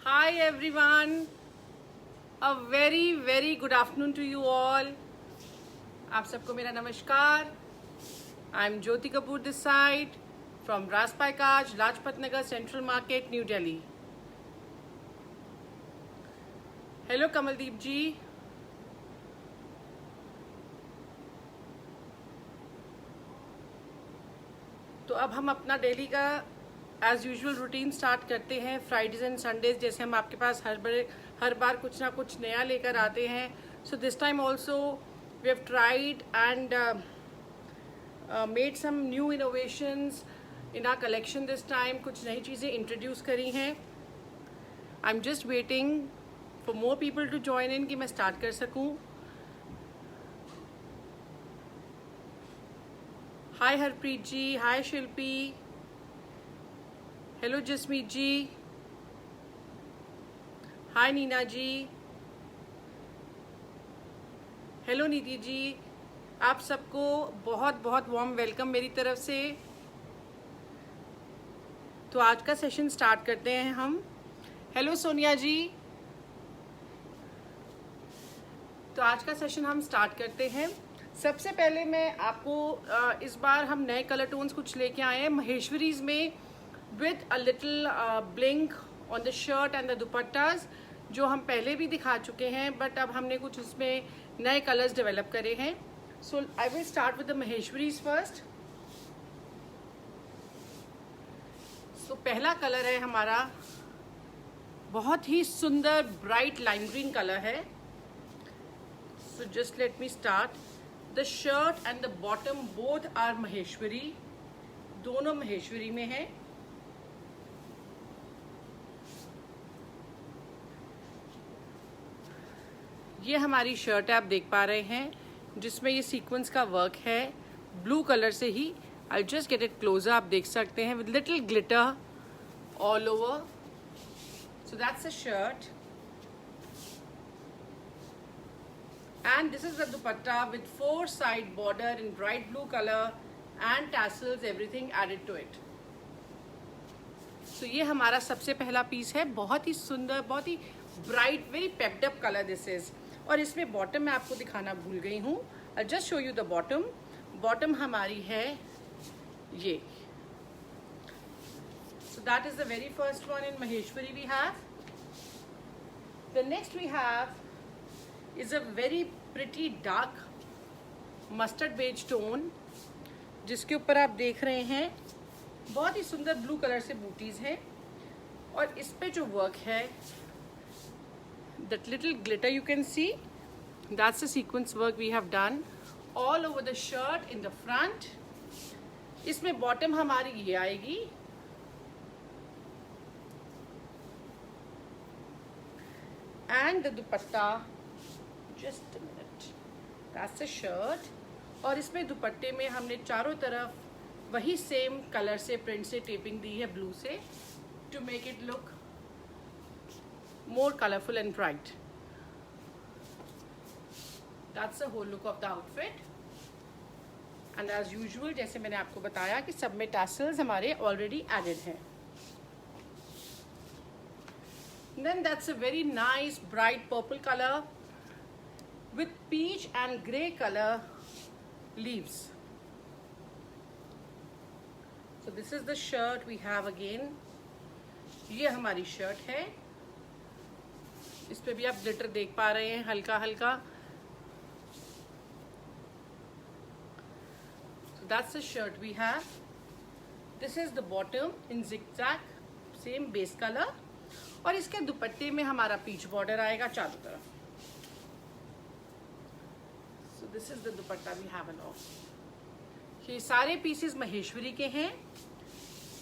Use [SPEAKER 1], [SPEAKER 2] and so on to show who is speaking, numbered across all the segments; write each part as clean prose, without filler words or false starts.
[SPEAKER 1] Hi everyone, a very good afternoon to you all. आप सबको मेरा नमस्कार. I'm Jyoti Kapoor this side from Raspai Kaj, Lajpat Nagar Central Market, New Delhi. Hello Kamaldeep ji. तो अब हम अपना daily का एज यूजुअल रूटीन स्टार्ट करते हैं. फ्राइडेज एंड संडेज जैसे हम आपके पास हर बार कुछ ना कुछ नया लेकर आते हैं. So this time also we have tried and made some new innovations in our collection. This time कुछ नई चीज़ें इंट्रोड्यूस करी हैं. I am just waiting for more people to join in कि मैं स्टार्ट कर सकूँ. Hi Harpreet ji, hi Shilpi, hello Jasmeet ji, hi Neena ji, hello Niti ji. आप सबको बहुत बहुत वार्म वेलकम मेरी तरफ से. तो आज का सेशन स्टार्ट करते हैं हम. हेलो सोनिया जी. तो आज का सेशन हम स्टार्ट करते हैं. सबसे पहले मैं आपको इस बार हम नए कलर टोन्स कुछ लेके आए हैं महेश्वरीज में with a little blink on the shirt and the dupattas, जो हम पहले भी दिखा चुके हैं बट अब हमने कुछ उसमें नए कलर्स डेवलप करे हैं. So I will start with the Maheshwaris first. सो पहला कलर है हमारा बहुत ही सुंदर ब्राइट लाइम ग्रीन कलर है. So just let me start. The shirt and the bottom both are Maheshwari. दोनों महेश्वरी में है. ये हमारी शर्ट है, आप देख पा रहे हैं, जिसमें ये सीक्वेंस का वर्क है ब्लू कलर से ही. I just get it closer. आप देख सकते हैं with little glitter all over. So that's a shirt. And this is the dupatta with 4 side border in bright blue color and tassels, everything added to it. So ये हमारा सबसे पहला piece है. बहुत ही सुंदर, बहुत ही bright, very pepped up colour this is. और इसमें बॉटम मैं आपको दिखाना भूल गई हूँ. I just show you the bottom. Bottom हमारी है ये. So that is the very first one in Maheshwari we have. The next we have is a very pretty dark mustard beige tone, जिसके ऊपर आप देख रहे हैं बहुत ही सुंदर ब्लू कलर से बूटीज हैं. और इस पे जो वर्क है, that little glitter you can see, that's the sequence work we have done all over the shirt in the front. इसमें बॉटम हमारी ये आएगी and the dupatta, just a minute, that's a shirt. और इसमें दुपट्टे में हमने चारों तरफ वही सेम कलर से प्रिंट से टेपिंग दी है ब्लू से, to make it look more colourful and bright. That's the whole look of the outfit. And as usual जैसे मैंने आपको बताया कि सब में टैसल्स हमारे ऑलरेडी एडेड हैं. Then that's a very nice bright purple color with peach and grey color leaves. So this is the shirt we have again. ये हमारी शर्ट है. इस पे भी आप ग्लिटर देख पा रहे हैं हल्का हल्का. So that's the shirt we have. This is the bottom in zigzag, same base color. और इसके दुपट्टे में हमारा पीच बॉर्डर आएगा चारों तरफ. So this is the dupatta we have along. ये सारे पीसेस महेश्वरी के हैं,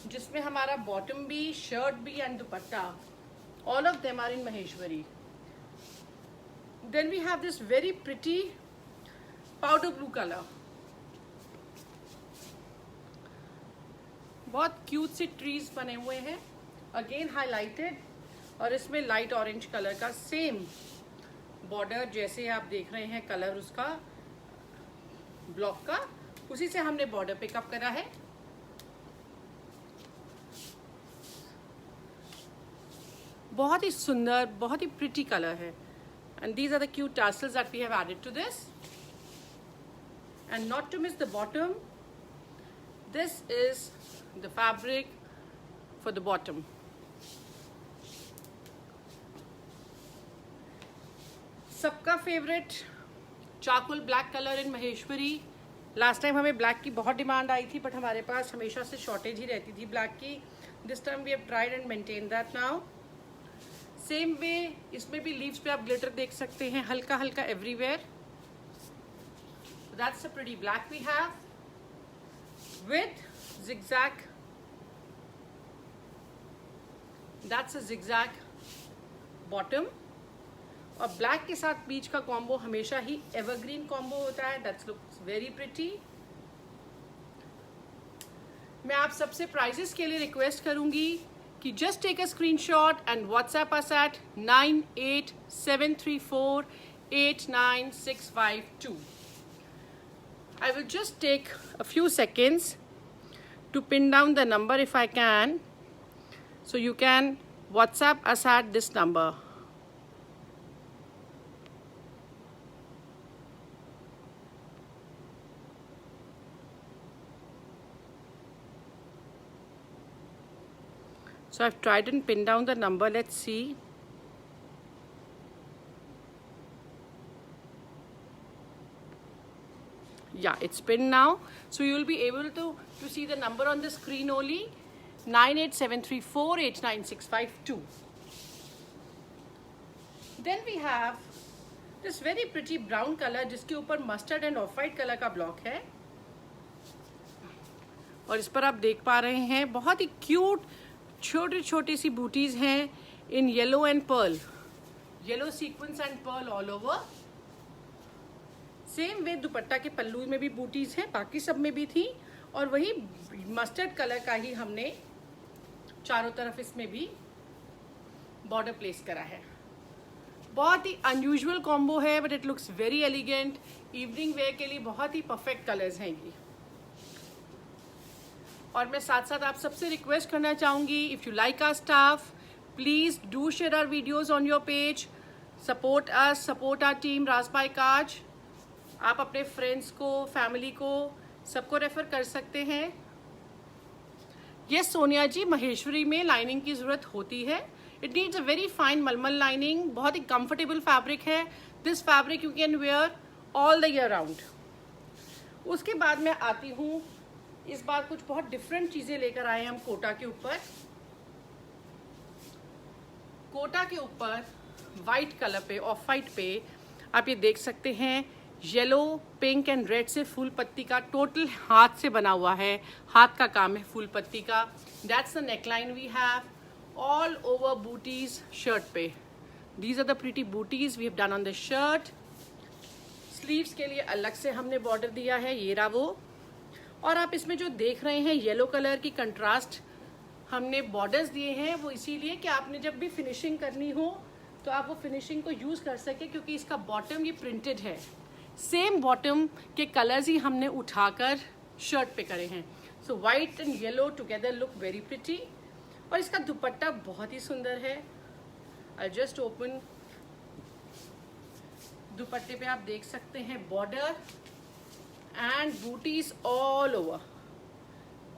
[SPEAKER 1] जिसमें हमारा बॉटम भी, शर्ट भी and dupatta, all of them are in Maheshwari. Then we have this very pretty powder blue colour. बहुत क्यूट से ट्रीज बने हुए हैं, अगेन हाईलाइटेड. और इसमें लाइट ऑरेंज कलर का सेम बॉर्डर, जैसे आप देख रहे हैं कलर उसका ब्लॉक का, उसी से हमने बॉर्डर पिकअप करा है. बहुत ही सुंदर, बहुत ही प्रिटी कलर है। And these are the cute tassels that we have added to this. And not to miss the bottom, this is the fabric for the bottom. सबका favourite charcoal black colour in Maheshwari. Last time हमें black की बहुत demand आई थी, but हमारे पास हमेशा से shortage ही रहती थी ब्लैक की। This time we have tried and maintain that now. Same way इसमें भी लीव्स पे आप ग्लिटर देख सकते हैं, हल्का हल्का everywhere. That's a pretty black we have with zigzag। That's a zigzag bottom. और ब्लैक के साथ बीच का कॉम्बो हमेशा ही एवरग्रीन कॉम्बो होता है। That's looks very pretty. मैं आप सबसे प्राइसेस के लिए रिक्वेस्ट करूंगी कि just take a screenshot and WhatsApp us at 9873489652। I will just take a few seconds to pin down the number if I can, so you can WhatsApp us at this number. So I've tried and pinned down the number. Let's see. Yeah, it's pinned now. So you will be able to see the number on the screen only. 9873489652. Then we have this very pretty brown color जिसके ऊपर mustard and off-white color का block है। और इस पर आप देख पा रहे हैं बहुत ही cute छोटी छोटी सी बूटीज हैं in yellow and pearl, yellow sequence and Perl all over. Same way दुपट्टा के पल्लू में भी बूटीज हैं, बाकी सब में भी थी। और वही मस्टर्ड कलर का ही हमने चारों तरफ इसमें भी बॉर्डर प्लेस करा है। बहुत ही अनयूजुअल कॉम्बो है, but it looks very elegant. Evening wear के लिए बहुत ही परफेक्ट कलर्स हैं ये। और मैं साथ साथ आप सबसे रिक्वेस्ट करना चाहूँगी, if you like our staff, please do share our videos on your page, support us, support our team Raj by Kaj. आप अपने फ्रेंड्स को, फैमिली को, सबको रेफर कर सकते हैं। यस सोनिया जी, महेश्वरी में लाइनिंग की ज़रूरत होती है। It needs a very fine मलमल लाइनिंग। बहुत ही कंफर्टेबल फैब्रिक है। This fabric you can wear all the year round. उसके बाद मैं आती हूँ, इस बार कुछ बहुत डिफरेंट चीजें लेकर आए हम कोटा के ऊपर। कोटा के ऊपर वाइट कलर पे, ऑफ वाइट पे आप ये देख सकते हैं, येलो, पिंक एंड रेड से फूल पत्ती का टोटल हाथ से बना हुआ है, हाथ का काम है फूल पत्ती का। That's the neckline we have, all over bootis shirt पे। These are the pretty bootis we have done on the shirt. Sleeves के लिए अलग से हमने बॉर्डर दिया है, ये रहा वो। और आप इसमें जो देख रहे हैं येलो कलर की कंट्रास्ट हमने बॉर्डर्स दिए हैं, वो इसीलिए कि आपने जब भी फिनिशिंग करनी हो तो आप वो फिनिशिंग को यूज़ कर सके, क्योंकि इसका बॉटम ये प्रिंटेड है। सेम बॉटम के कलर्स ही हमने उठाकर शर्ट पे करे हैं। So white and yellow together look very pretty. और इसका दुपट्टा बहुत ही सुंदर है। I just open. दुपट्टे पे आप देख सकते हैं border and booties all over.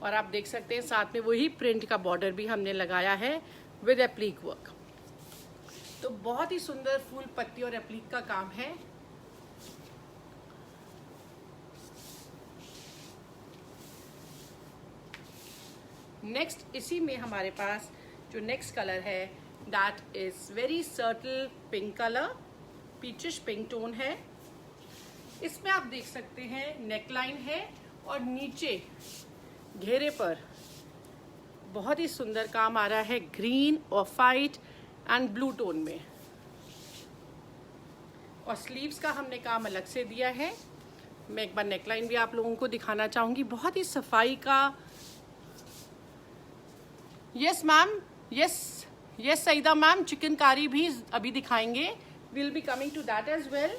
[SPEAKER 1] और आप देख सकते हैं साथ में वही प्रिंट का बॉर्डर भी हमने लगाया है विद एप्लीक वर्क। तो बहुत ही सुंदर फूल पत्ती और एप्लीक का काम है। नेक्स्ट इसी में हमारे पास जो नेक्स्ट कलर है, that is very सर्टल pink colour, peachish pink tone है। इसमें आप देख सकते हैं नेकलाइन है और नीचे घेरे पर बहुत ही सुंदर काम आ रहा है green, of white and blue tone में। और स्लीव्स का हमने काम अलग से दिया है। मैं एक बार नेकलाइन भी आप लोगों को दिखाना चाहूंगी, बहुत ही सफाई का। Yes ma'am, yes yes Saeeda ma'am, chikankari भी अभी दिखाएंगे। Will be coming to that as well.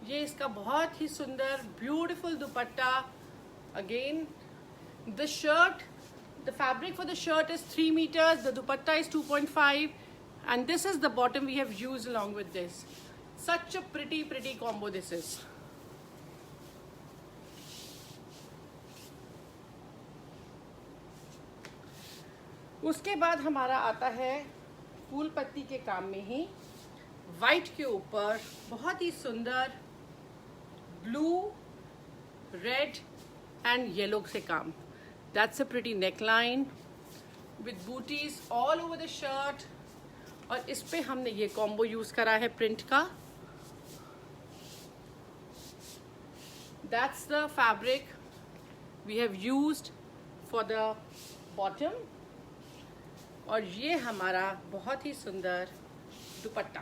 [SPEAKER 1] ये इसका बहुत ही सुंदर beautiful dupatta. Again the shirt The fabric for the shirt is 3 meters, the dupatta is 2.5, and this is the bottom we have used along with this. Such a pretty combo this is. उसके बाद हमारा आता है फूल पत्ती के काम में ही वाइट के ऊपर बहुत ही सुंदर ब्लू, रेड एंड येलो से काम. That's a pretty neckline with booties all over the shirt. और इस पे हमने ये कॉम्बो यूज करा है प्रिंट का. That's the fabric we have used for the bottom. और ये हमारा बहुत ही सुंदर दुपट्टा.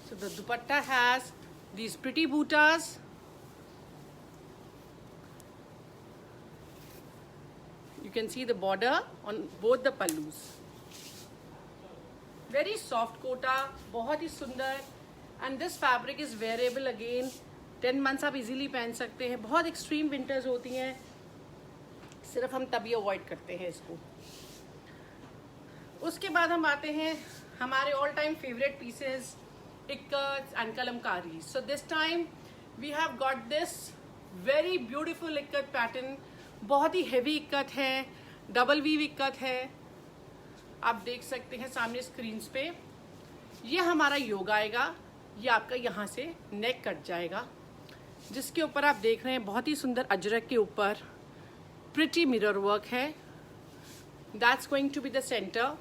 [SPEAKER 1] So the dupatta has these pretty buttas. You can see the border on both the pallus. Very soft kota, बहुत ही सुंदर. And this fabric is wearable again. 10 months आप easily पहन सकते हैं. बहुत extreme winters होती हैं, सिर्फ हम तभी अवॉइड करते हैं इसको. उसके बाद हम आते हैं हमारे all time favourite pieces ikat and kalamkari. So this time we have got this very beautiful ikat pattern. बहुत ही हैवी इक्कत है, डबल वीव इक्कत है. आप देख सकते हैं सामने स्क्रीन पे. ये हमारा योग आएगा. ये आपका यहाँ से नेक कट जाएगा, जिसके ऊपर आप देख रहे हैं बहुत ही सुंदर अजरक के ऊपर प्रिटी मिरर वर्क है. That's going to be the centre.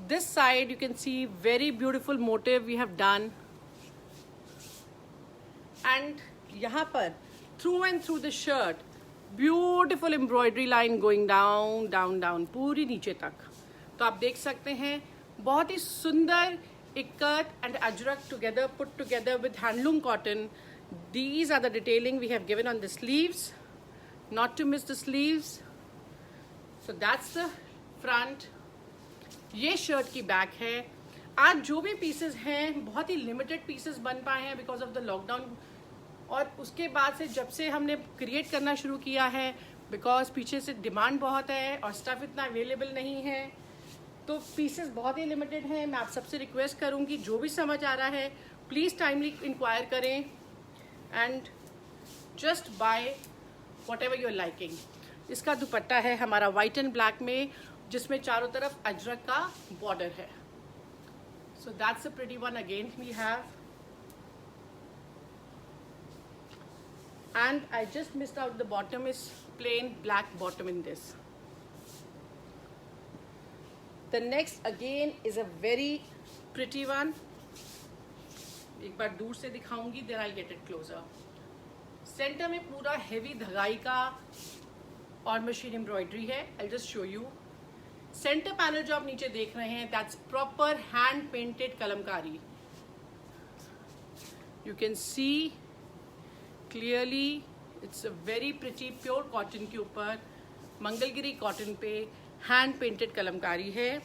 [SPEAKER 1] This side you can see very beautiful motif we have done, and यहाँ पर through and through the shirt beautiful embroidery line going down down down पूरी नीचे तक. तो आप देख सकते हैं बहुत ही सुंदर ikat and Ajrak together put together with handloom cotton. These are the detailing we have given on the sleeves, not to miss the sleeves. So that's the front. ये शर्ट की बैक है. आज जो भी पीसेस हैं बहुत ही लिमिटेड पीसेस बन पाए हैं बिकॉज ऑफ द लॉकडाउन. और उसके बाद से जब से हमने क्रिएट करना शुरू किया है, बिकॉज पीछे से डिमांड बहुत है और स्टफ इतना अवेलेबल नहीं है, तो पीसेस बहुत ही लिमिटेड हैं. मैं आप सबसे रिक्वेस्ट करूँगी जो भी समझ आ रहा है प्लीज़ टाइमली इंक्वायर करें and just buy whatever your liking. इसका दुपट्टा है हमारा वाइट एंड ब्लैक में, जिसमें चारों तरफ अजरक का बॉर्डर है. So that's a pretty one again we have. And I just missed out the bottom is plain black bottom in this. The next again is a very pretty one. एक बार दूर से दिखाऊंगी, then I get it closer. Centre में पूरा heavy धगाई का और मशीन एम्ब्रॉयडरी है. I just show you. Centre panel जो आप नीचे देख रहे हैं that's proper hand painted Kalamkari. You can see clearly it's a very pretty pure cotton के ऊपर मंगलगिरी कॉटन पे हैंड पेंटेड कलमकारी है.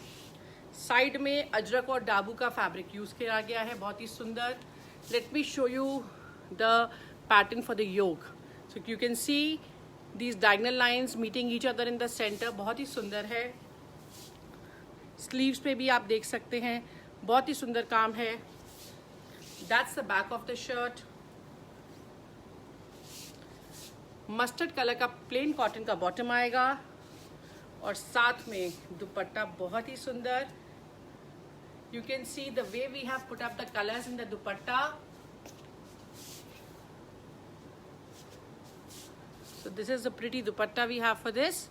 [SPEAKER 1] साइड में अजरक और डाबू का फैब्रिक यूज किया गया है, बहुत ही सुंदर. Let me show you the pattern for the yoke. So you can see these diagonal lines meeting each other in the centre. बहुत ही सुंदर है. स्लीव्स पे भी आप देख सकते हैं बहुत ही सुंदर काम है. That's the back of the shirt. Mustard colour का प्लेन कॉटन का बॉटम आएगा और साथ में दुपट्टा बहुत ही सुंदर. You can see the way we have put up the colours in the dupatta. So this is the pretty dupatta we have for this.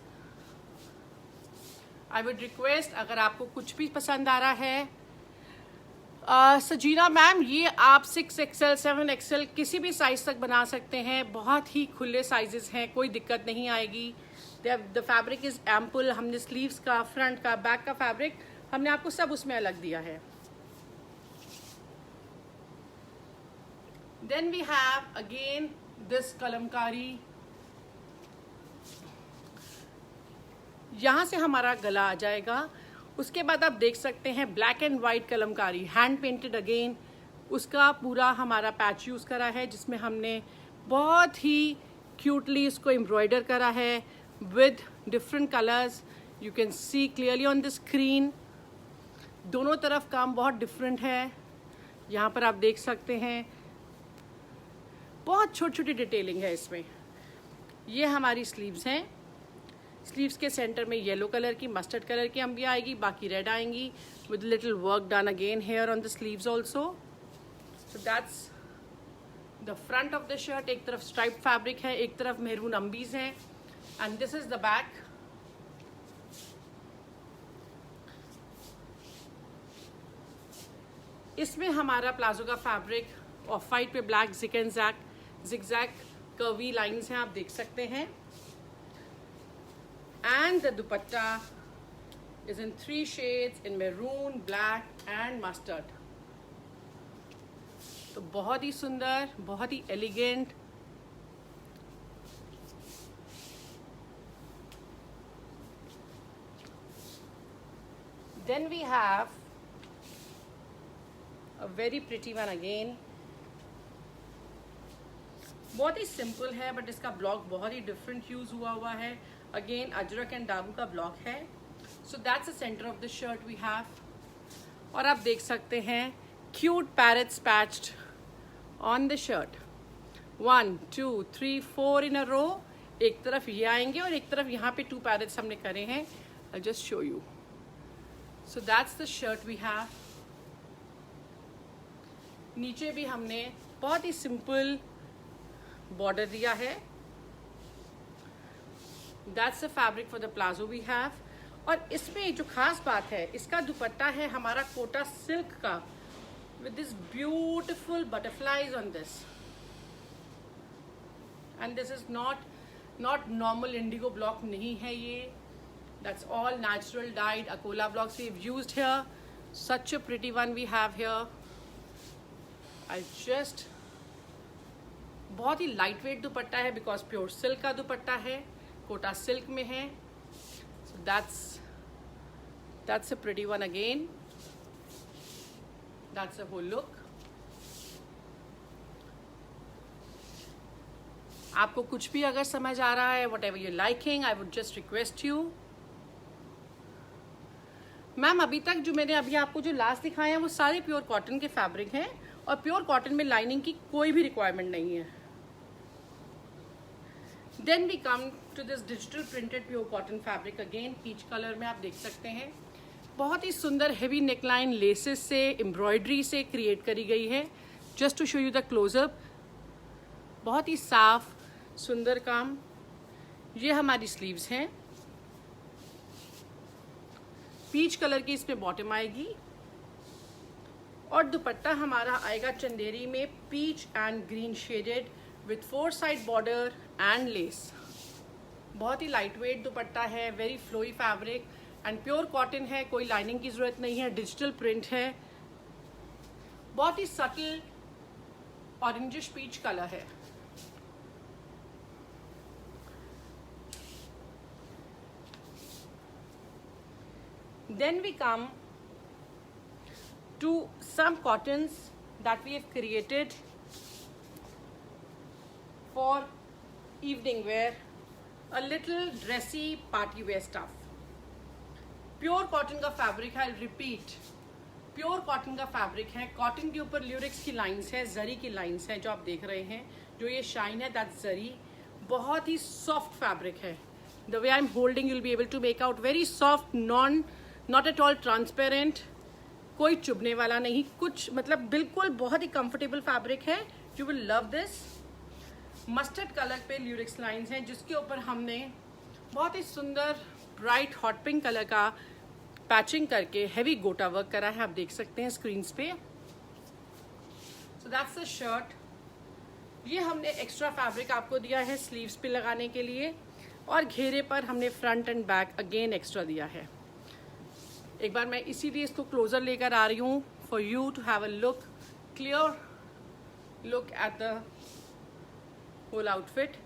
[SPEAKER 1] I would request, अगर आपको कुछ भी पसंद आ रहा है, सजीना मैम ये आप 6XL 7XL किसी भी साइज तक बना सकते हैं. बहुत ही खुले साइजेस हैं, कोई दिक्कत नहीं आएगी. The fabric is ample. हमने स्लीव्स का, फ्रंट का, बैक का फैब्रिक हमने आपको सब उसमें अलग दिया है. Then we have again this kalamkari. यहाँ से हमारा गला आ जाएगा. उसके बाद आप देख सकते हैं black and white Kalamkari hand painted again. उसका पूरा हमारा पैच यूज करा है जिसमें हमने बहुत ही क्यूटली इसको एम्ब्रॉयडर करा है with different colours. You can see clearly on the screen. दोनों तरफ काम बहुत डिफरेंट है. यहाँ पर आप देख सकते हैं बहुत छोटी छोटी डिटेलिंग है इसमें. ये हमारी स्लीव्स हैं. स्लीव्स के सेंटर में येलो कलर की, मस्टर्ड कलर की अम्बिया आएगी, बाकी रेड आएंगी with little work done again here on the sleeves also. So that's the front of the shirt. एक तरफ स्ट्राइप फैब्रिक है, एक तरफ मेहरून अम्बीज हैं. And this is the back. इसमें हमारा प्लाजो का फैब्रिक ऑफ वाइट पे ब्लैक जिगजैग कर्वी लाइंस हैं, आप देख सकते हैं. And the dupatta is in 3 shades, in maroon, black and mustard. तो बहुत ही सुंदर, बहुत ही elegant. Then we have a very pretty one again. बहुत ही सिंपल है बट इसका ब्लॉक बहुत ही डिफरेंट यूज हुआ है. अगेन अजरक एंड डाबू का ब्लॉक है. So that's the centre of the shirt we have. और आप देख सकते हैं cute parrots patched on the shirt. 1 2 3 4 in a row. एक तरफ ये आएंगे और एक तरफ यहाँ पे 2 पैरेट्स हमने करे हैं. I just show you. So that's the shirt we have. नीचे भी हमने बहुत ही सिंपल बॉर्डर दिया है. That's the fabric for the palazzo we have. और इसमें जो खास बात है, इसका दुपट्टा है हमारा कोटा सिल्क का with this beautiful butterflies on this. And this is not normal indigo block नहीं है ये. That's all natural dyed Akola blocks we have used here. Such a pretty one we have here. बहुत ही लाइट वेट दुपट्टा है because pure silk का दुपट्टा है, Kota silk में है. So that's a pretty one again. That's a whole look. आपको कुछ भी अगर समझ आ रहा है, whatever you liking, I would just request you. Ma'am अभी तक जो मैंने अभी आपको जो लास्ट दिखाए हैं वो सारे प्योर कॉटन के फैब्रिक हैं और प्योर कॉटन में लाइनिंग की कोई भी रिक्वायरमेंट नहीं है. Then we come to this digital printed pure cotton fabric again peach colour में. आप देख सकते हैं बहुत ही सुंदर हेवी नेकलाइन लेसेस से, एम्ब्रॉयडरी से क्रिएट करी गई है. Just to show you the closeup. बहुत ही साफ सुंदर काम. ये हमारी स्लीव्स हैं. पीच कलर की इसमें बॉटम आएगी और दुपट्टा हमारा आएगा चंदेरी में peach and green shaded with 4 side border and lace. बहुत ही लाइट वेट दुपट्टा है, very flowy fabric and pure cotton है. कोई लाइनिंग की जरूरत नहीं है. डिजिटल प्रिंट है. बहुत ही सटल ऑरेंजिश पीच कलर है. Then we come to some cottons that we have created for evening wear, a little dressy party wear stuff. Pure cotton का फैब्रिक है. रिपीट, प्योर कॉटन का fabric है. Cotton के ऊपर Lurex की lines है, जरी की लाइंस है जो आप देख रहे हैं. जो ये शाइन है दैट्स जरी. बहुत ही सॉफ्ट फैब्रिक है. The way I'm holding you'll be able to make out very soft, not at all transparent. कोई चुभने वाला नहीं, कुछ मतलब बिल्कुल बहुत ही कंफर्टेबल फैब्रिक है. You will love this. Mustard colour पे ल्यूरिक्स लाइंस हैं जिसके ऊपर हमने बहुत ही सुंदर ब्राइट हॉट पिंक कलर का पैचिंग करके हैवी गोटा वर्क करा है. आप देख सकते हैं स्क्रीन पे. So that's the shirt. ये हमने एक्स्ट्रा फैब्रिक आपको दिया है स्लीव्स पे लगाने के लिए और घेरे पर हमने front and back again extra दिया है. एक बार मैं इसीलिए इसको क्लोजर लेकर आ रही हूँ for you to have a look, clear look at the whole outfit.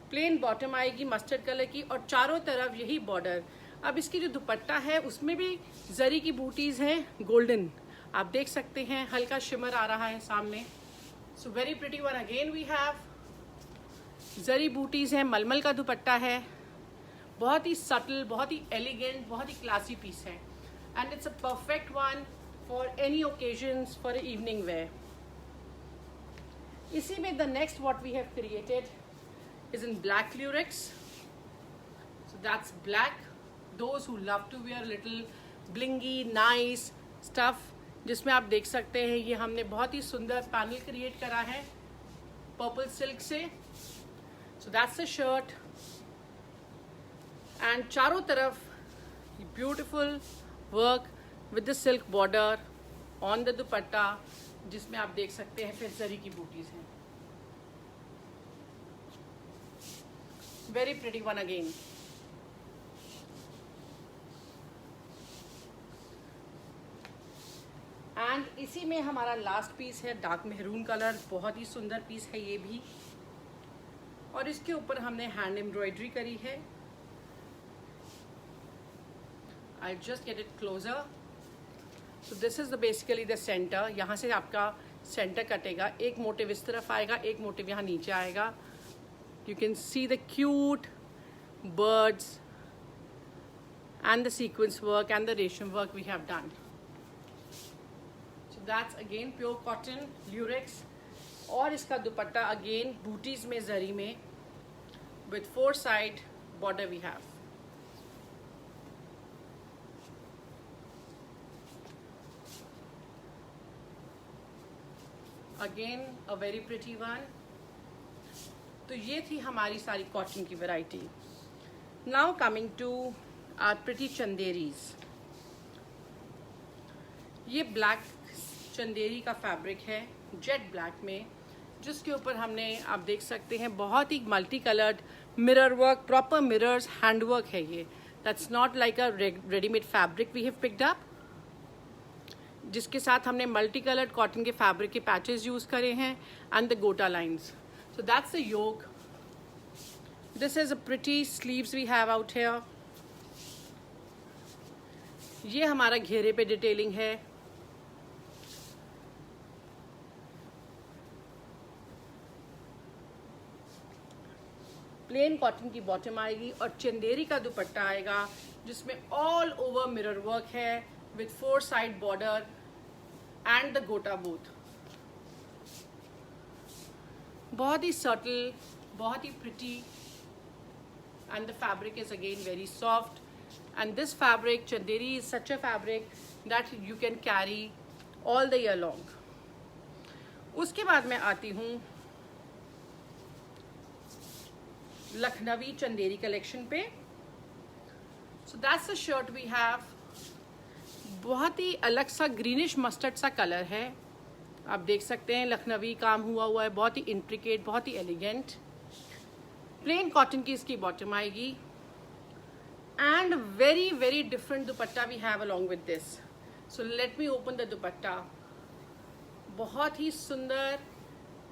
[SPEAKER 1] Plain bottom आएगी मस्टर्ड कलर की और चारों तरफ यही बॉर्डर. अब इसकी जो दुपट्टा है उसमें भी जरी की बूटीज हैं गोल्डन. आप देख सकते हैं हल्का शिमर आ रहा है सामने. So very pretty one again we have. Zari बूटीज़ हैं, मलमल का दुपट्टा है, बहुत ही सटल, बहुत ही एलिगेंट, बहुत ही क्लासी पीस है and it's a perfect one for any occasions, for evening wear. इसी में the next what we have created is in black lurex. So that's black, those who love to wear little blingy nice stuff, जिसमें आप देख सकते हैं ये हमने बहुत ही सुंदर पैनल क्रिएट करा है पर्पल सिल्क से। सो दैट्स द शर्ट एंड चारों तरफ beautiful work with the silk border on the दुपट्टा, जिसमें आप देख सकते हैं फिर जरी की बूटीज हैं। Very pretty one again. And इसी में हमारा लास्ट पीस है डार्क मेहरून कलर, बहुत ही सुंदर पीस है ये भी, और इसके ऊपर हमने हैंड एम्ब्रॉयडरी करी है। I just get it closer. So this is the basically the centre, यहाँ से आपका सेंटर कटेगा, एक मोटिव इस तरफ आएगा, एक मोटिव यहाँ नीचे आएगा। You can see the cute birds and the sequins work and the resham work we have done. That's again pure cotton lurex, और इसका दुपट्टा अगेन बूटीज में जरी में with 4 side border we have. Again a very pretty one. तो ये थी हमारी सारी cotton की variety. Now coming to our pretty चंदेरीज। ये ब्लैक चंदेरी का फैब्रिक है जेट ब्लैक में, जिसके ऊपर हमने आप देख सकते हैं बहुत ही multi coloured mirror work, proper mirrors, hand work है ये। That's not like a readymade fabric we have picked up, जिसके साथ हमने मल्टी कलर्ड कॉटन के फैब्रिक के पैचेस यूज करे हैं and the gota lines. So that's the yoke. This is a pretty sleeves we have out here. ये हमारा घेरे पे डिटेलिंग है। प्लेन कॉटन की बॉटम आएगी और चंदेरी का दुपट्टा आएगा, जिसमें ऑल ओवर मिरर वर्क है with 4 side border and the gota both. बहुत ही सटल, बहुत ही pretty and the fabric is again very soft and this fabric Chanderi is such a fabric that you can carry all the year long. उसके बाद मैं आती हूँ लखनवी चंदेरी कलेक्शन पे। So that's the shirt we have. बहुत ही अलग सा ग्रीनिश मस्टर्ड सा कलर है, आप देख सकते हैं लखनवी काम हुआ है, बहुत ही इंट्रिकेट, बहुत ही एलिगेंट। प्लेन कॉटन की इसकी बॉटम आएगी and very very different dupatta we have along with this. So let me open the dupatta. बहुत ही सुंदर,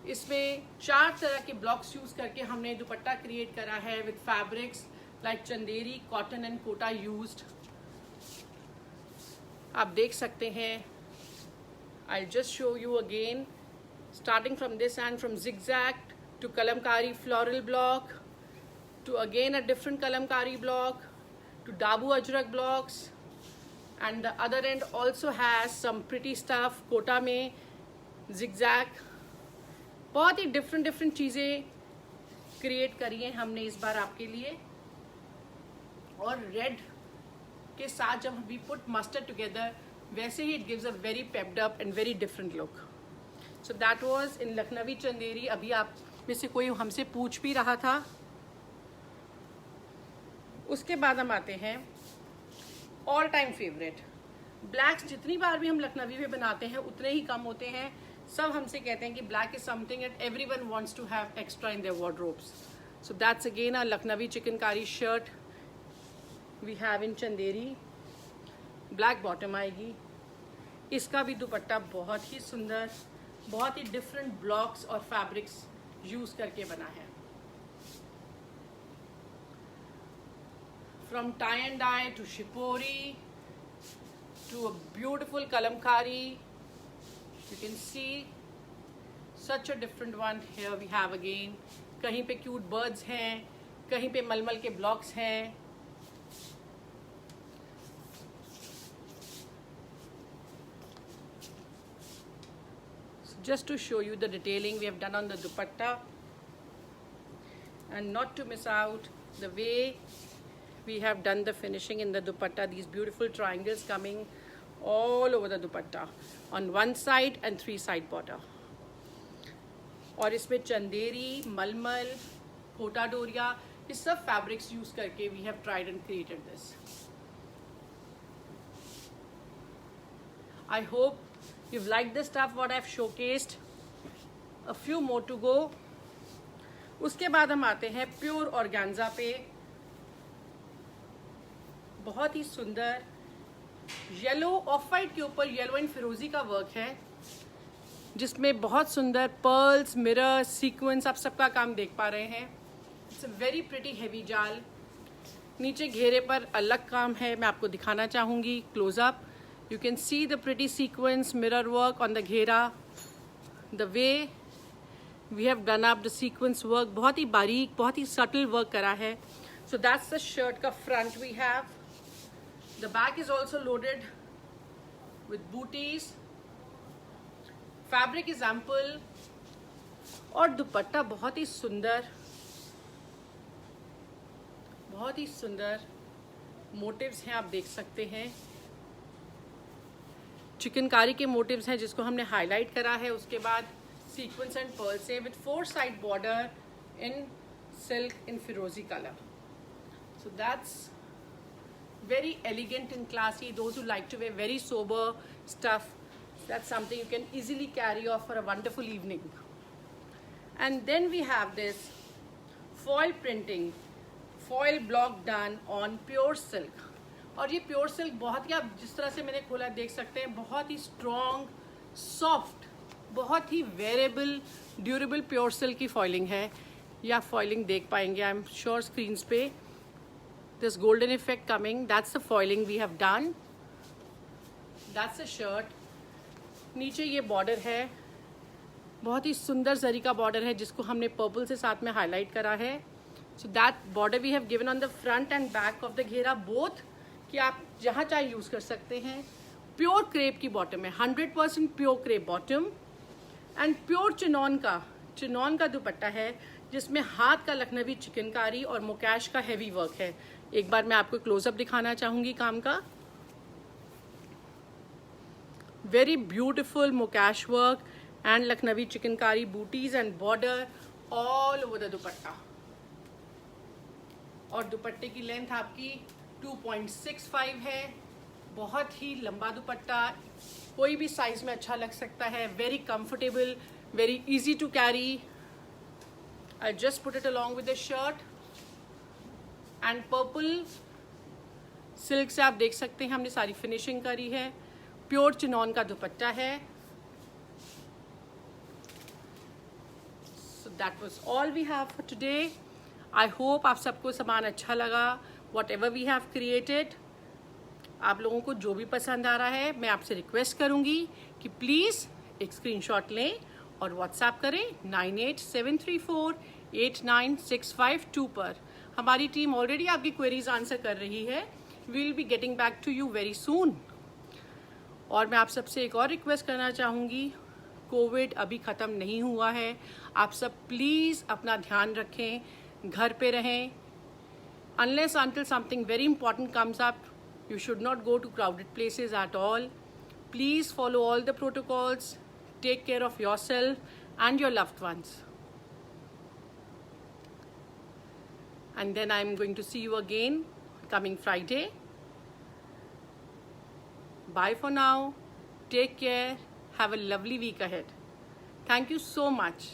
[SPEAKER 1] इसमें 4 तरह के ब्लॉक्स यूज करके हमने दुपट्टा क्रिएट करा है with fabrics like Chanderi, cotton and Kota used. आप देख सकते हैं। I just show you again, starting from this and from zigzag to kalamkari floral block to again a different kalamkari block to dabu ajrak blocks, and the other end also has some pretty stuff Kota में zigzag। बहुत ही different चीज़ें create करी हैं हमने इस बार आपके लिए, और रेड के साथ जब वी पुट मस्टर्ड टुगेदर, वैसे ही it gives a very pepped up and very different look. So that was in Lucknowi Chanderi. अभी आप में से कोई हमसे पूछ भी रहा था। उसके बाद हम आते हैं ऑल टाइम फेवरेट ब्लैक्स। जितनी बार भी हम लखनवी में बनाते हैं उतने ही कम होते हैं। सब हमसे कहते हैं कि black is something that everyone wants to have extra in their wardrobes. So that's again a Lucknowi chikankari shirt we have in Chanderi. Black bottom आएगी। इसका भी दुपट्टा बहुत ही सुंदर, बहुत ही डिफरेंट ब्लॉक्स और फैब्रिक्स यूज करके बना है। From tie and dye to shibori to a beautiful kalamkari, you can see such a different one. Here we have again कहीं पे क्यूट बर्ड्स हैं, कहीं पे मलमल के ब्लॉक्स हैं। Just to show you the detailing we have done on the dupatta, and not to miss out the way we have done the finishing in the dupatta, these beautiful triangles coming all over the dupatta on one side and 3-side border. और इसमें चंदेरी, मलमल, कोटा डोरिया, ये सब fabrics use करके we have tried and created this. I hope you've liked the stuff what I've showcased. A few more to go. उसके बाद हम आते हैं प्योर ऑर्गेन्जा पे। बहुत ही सुंदर येलो ऑफ वाइट के ऊपर येलो एंड फिरोजी का वर्क है, जिसमें बहुत सुंदर पर्ल्स, मिरर, सीक्वेंस, आप सबका काम देख पा रहे हैं। It's a very pretty heavy जाल। नीचे घेरे पर अलग काम है, मैं आपको दिखाना चाहूँगी close up. You can see the pretty sequence mirror work on the घेरा, the way we have done up the sequence work, बहुत ही बारीक, बहुत ही subtle work करा है। So that's the shirt का front we have. The back is also loaded with booties. Fabric is ample और दुपट्टा बहुत ही सुंदर, बहुत ही सुंदर मोटिव्स हैं, आप देख सकते हैं। चिकनकारी के मोटिव्स हैं जिसको हमने हाईलाइट करा है। उसके बाद सीक्वेंस एंड पर्ल से with four side border in silk in फिरोजी colour. So that's very elegant and classy. Those who like to wear very sober stuff, that's something you can easily carry off for a wonderful evening. And then we have this foil printing, foil block done on pure silk. और ये pure silk बहुत ही, आप जिस तरह से मैंने खोला देख सकते हैं, बहुत ही स्ट्रॉन्ग, सॉफ्ट, बहुत ही वेरेबल, ड्यूरेबल प्योर सिल्क की फॉइलिंग है। या फॉइलिंग देख पाएंगे आई एम श्योर स्क्रीन्स पे। This golden effect coming, that's the foiling we have done. That's a shirt. नीचे ये बॉर्डर है, बहुत ही सुंदर जरी का बॉर्डर है जिसको हमने पर्पल से साथ में हाईलाइट करा है। So that border we have given on the front and back of the घेरा बोथ, कि आप जहाँ चाहे यूज़ कर सकते हैं। प्योर क्रेप की बॉटम है, 100% pure crepe bottom, and pure chinon का दुपट्टा है जिसमें हाथ का लखनवी चिकनकारी और मुकैश का हैवी वर्क है। एक बार मैं आपको क्लोजअप दिखाना चाहूँगी काम का। Very beautiful mukaish work and Lucknowi chikankari बूटीज and border all over the dupatta. और दुपट्टे की लेंथ आपकी 2.65 है, बहुत ही लंबा दुपट्टा, कोई भी साइज में अच्छा लग सकता है। Very comfortable, very easy to carry. I just put it along with the shirt and purple silk से आप देख सकते हैं हमने सारी फिनिशिंग करी है। प्योर चिनॉन का दुपट्टा है। So that was all we have for today. I hope आप सबको सामान अच्छा लगा। Whatever we have created, आप लोगों को जो भी पसंद आ रहा है, मैं आपसे रिक्वेस्ट करूंगी कि प्लीज़ एक स्क्रीनशॉट लें और व्हाट्सएप करें 9873489652 पर। हमारी टीम ऑलरेडी आपकी क्वेरीज आंसर कर रही है। We will be getting back to you very soon. और मैं आप सबसे एक और रिक्वेस्ट करना चाहूँगी, कोविड अभी ख़त्म नहीं हुआ है। आप सब प्लीज़ अपना ध्यान रखें, घर पे रहें। Unless until something very important comes up, you should not go to crowded places at all. Please follow all the protocols. Take care of yourself and your loved ones. And then I'm going to see you again coming Friday. Bye for now. Take care. Have a lovely week ahead. Thank you so much.